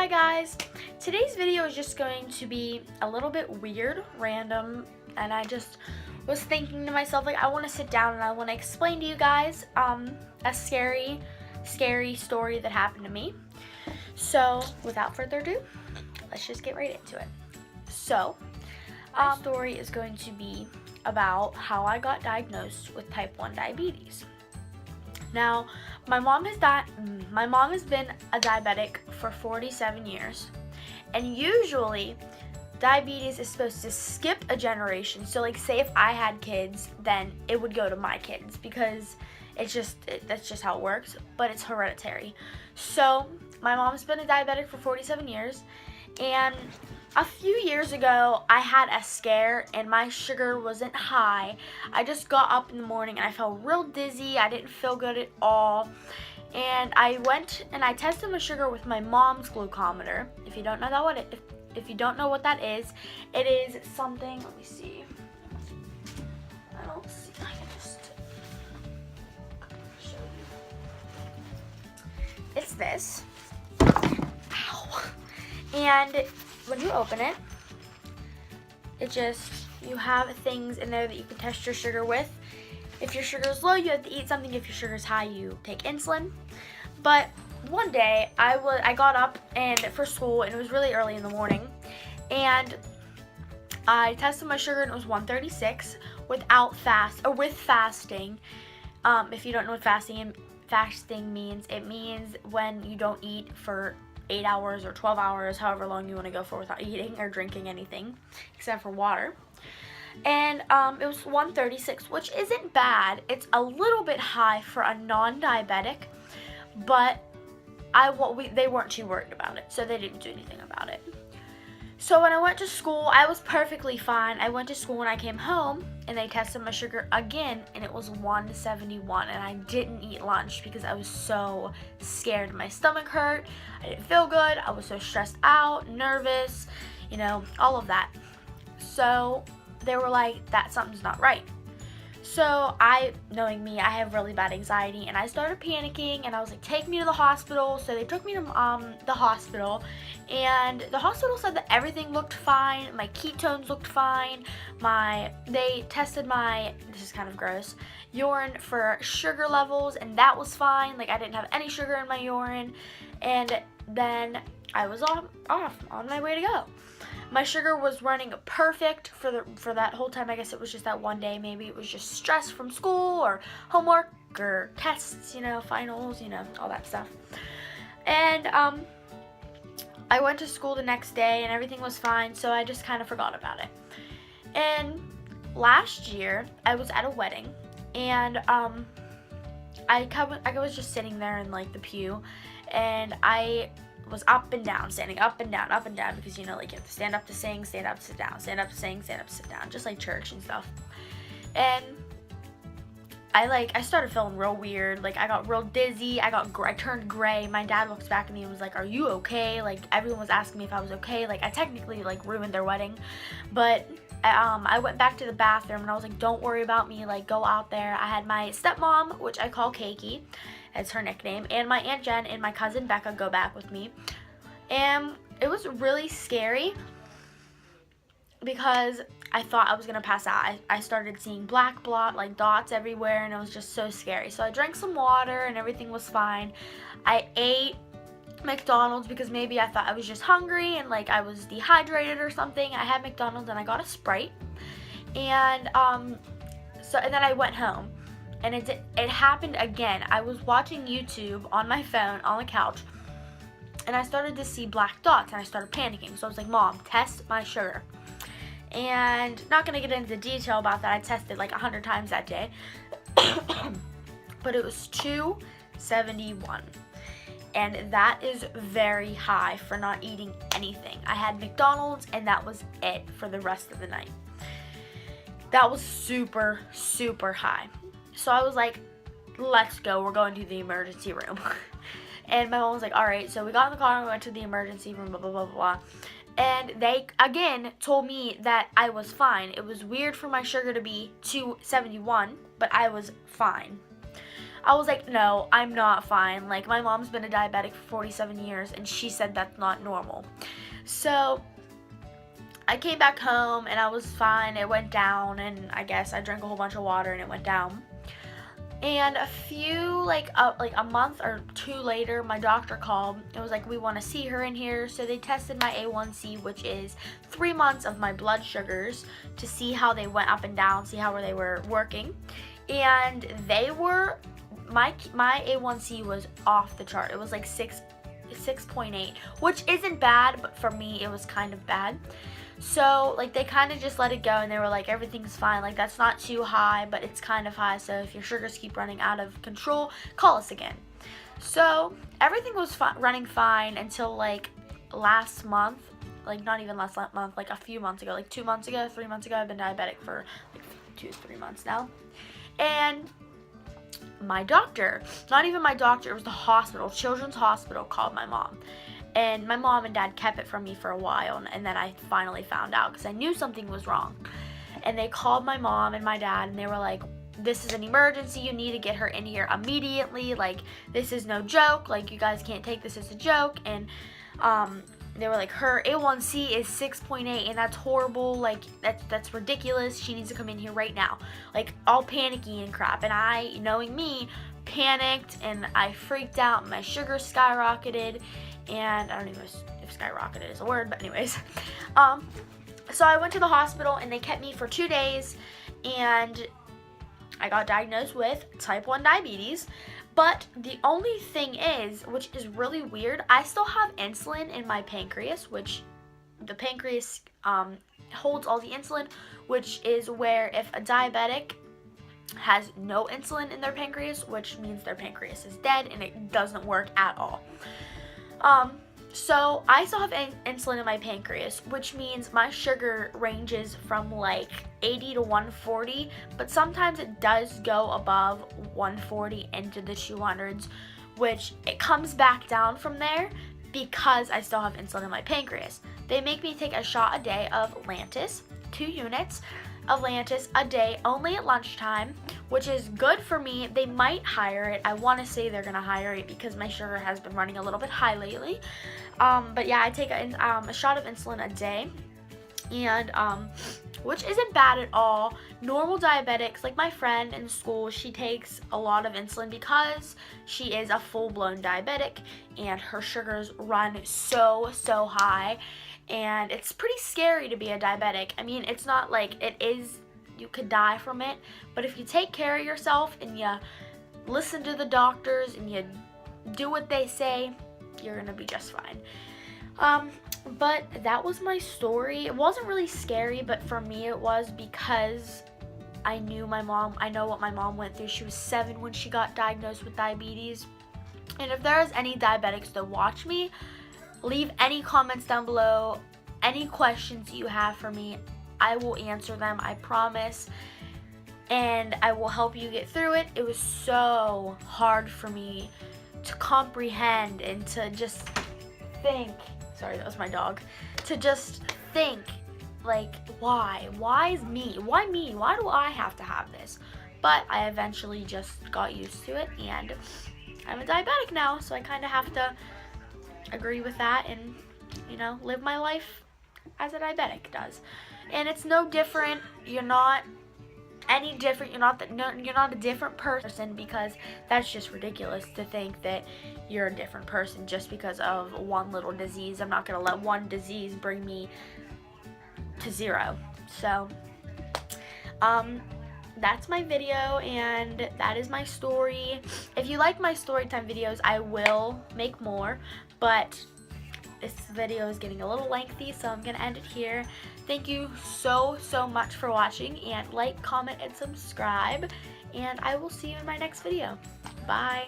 Hi guys! Today's video is just going to be a little bit weird, random, and I just was thinking to myself, like, I want to sit down and I want to explain to you guys a scary story that happened to me. So, without further ado, let's just get right into it. So, my story is going to be about how I got diagnosed with type 1 diabetes. Now, my mom has been a diabetic for 47 years, and usually diabetes is supposed to skip a generation. So like, say if I had kids, then it would go to my kids because that's just how it works, but it's hereditary. So my mom's been a diabetic for 47 years, and a few years ago, I had a scare and my sugar wasn't high. I just got up in the morning and I felt real dizzy. I didn't feel good at all. And I went and I tested my sugar with my mom's glucometer. If you don't know what that is, it is something, let me see. I don't see, I can just show you. It's this. Ow. And when you open it, you have things in there that you can test your sugar with. If your sugar is low, you have to eat something. If your sugar is high, you take insulin. But one day, I got up and for school, and it was really early in the morning, and I tested my sugar and it was 136 with fasting. If you don't know what fasting means, it means when you don't eat for 8 hours or 12 hours, however long you want to go for without eating or drinking anything except for water. And it was 136, which isn't bad. It's a little bit high for a non-diabetic, but they weren't too worried about it, so they didn't do anything about it. So when I went to school, I was perfectly fine. I went to school and I came home and they tested my sugar again and it was 171, and I didn't eat lunch because I was so scared. My stomach hurt, I didn't feel good, I was so stressed out, nervous, all of that. So they were like, that something's not right. So knowing me, I have really bad anxiety, and I started panicking, and I was like, take me to the hospital. So they took me to the hospital, and the hospital said that everything looked fine. My ketones looked fine. They tested this is kind of gross, urine for sugar levels, and that was fine. Like, I didn't have any sugar in my urine, and then I was off on my way to go. My sugar was running perfect for that whole time. I guess it was just that one day. Maybe it was just stress from school or homework or tests, finals, all that stuff. And I went to school the next day and everything was fine, so I just kind of forgot about it. And last year, I was at a wedding, and I was just sitting there in like the pew, and I was up and down, standing up and down, because like you have to stand up to sing, stand up to sit down, stand up to sing, stand up to sit down, just like church and stuff. And I started feeling real weird. Like, I got real dizzy, I turned gray. My dad looks back at me and was like, are you okay? Like, everyone was asking me if I was okay. Like, I technically like ruined their wedding, but I went back to the bathroom and I was like, don't worry about me, like, go out there. I had my stepmom, which I call Keiki, it's her nickname, and my Aunt Jen and my cousin Becca go back with me. And it was really scary because I thought I was gonna pass out. I started seeing black dots everywhere, and it was just so scary. So I drank some water and everything was fine. I ate McDonald's because maybe I thought I was just hungry and like I was dehydrated or something. I had McDonald's and I got a Sprite, and then I went home, and it happened again. I was watching YouTube on my phone on the couch, and I started to see black dots, and I started panicking. So I was like, Mom, test my sugar. And not gonna get into detail about that. I tested like 100 times that day, but it was 271. And that is very high for not eating anything. I had McDonald's and that was it for the rest of the night. That was super, super high. So I was like, let's go, we're going to the emergency room. And my mom was like, all right. So we got in the car and we went to the emergency room, blah, blah, blah, blah. And they, again, told me that I was fine. It was weird for my sugar to be 271, but I was fine. I was like, no, I'm not fine. Like, my mom's been a diabetic for 47 years, and she said that's not normal. So I came back home, and I was fine. It went down, and I guess I drank a whole bunch of water, and it went down. And a few, like a month or two later, my doctor called. It was like, we want to see her in here. So they tested my A1C, which is 3 months of my blood sugars, to see how they went up and down, see how they were working. And they were, my A1C was off the chart. It was like 6.8, which isn't bad, but for me, it was kind of bad. So, like, they kind of just let it go, and they were like, everything's fine. Like, that's not too high, but it's kind of high. So if your sugars keep running out of control, call us again. So everything was running fine until, like, last month. Like, not even last month, like a few months ago. Like 2 months ago, 3 months ago. I've been diabetic for, like, 2-3 months now. And my doctor, not even my doctor, it was the hospital, Children's Hospital, called my mom. And my mom and dad kept it from me for a while, and then I finally found out because I knew something was wrong. And they called my mom and my dad, and they were like, this is an emergency, you need to get her in here immediately, like, this is no joke, like, you guys can't take this as a joke. And they were like, her A1C is 6.8, and that's horrible, like, that's ridiculous, she needs to come in here right now. Like, all panicky and crap. And I, knowing me, panicked, and I freaked out, my sugar skyrocketed. And I don't even know if skyrocketed is a word, but anyways. So I went to the hospital, and they kept me for 2 days, and I got diagnosed with type 1 diabetes. But the only thing is, which is really weird, I still have insulin in my pancreas, which the pancreas holds all the insulin, which is where if a diabetic has no insulin in their pancreas, which means their pancreas is dead and it doesn't work at all. So I still have insulin in my pancreas, which means my sugar ranges from like 80 to 140, but sometimes it does go above 140 into the 200s, which it comes back down from there because I still have insulin in my pancreas. They make me take a shot a day of Lantus, 2 units of Lantus a day, only at lunchtime, which is good for me. They might hire it. I want to say they're going to hire it because my sugar has been running a little bit high lately. But yeah, I take a shot of insulin a day, and which isn't bad at all. Normal diabetics, like my friend in school, she takes a lot of insulin because she is a full-blown diabetic, and her sugars run so high. And it's pretty scary to be a diabetic. I mean, it's not like it is, you could die from it, but if you take care of yourself and you listen to the doctors and you do what they say, you're gonna be just fine. But that was my story. It wasn't really scary, but for me it was because I knew my mom. I know what my mom went through. She was 7 when she got diagnosed with diabetes. And if there is any diabetics that watch me, leave any comments down below, any questions you have for me. I will answer them, I promise, and I will help you get through it. It was so hard for me to comprehend and to just think, sorry, that was my dog, to just think, like, why is me? Why me? Why do I have to have this? But I eventually just got used to it, and I'm a diabetic now, so I kind of have to agree with that and, you know, live my life as a diabetic does. And it's no different. You're not any different. You're not a different person, because that's just ridiculous to think that you're a different person just because of one little disease. I'm not going to let one disease bring me to 0. So that's my video, and that is my story. If you like my story time videos, I will make more, but this video is getting a little lengthy, so I'm gonna end it here. Thank you so much for watching, and like, comment, and subscribe, and I will see you in my next video. Bye.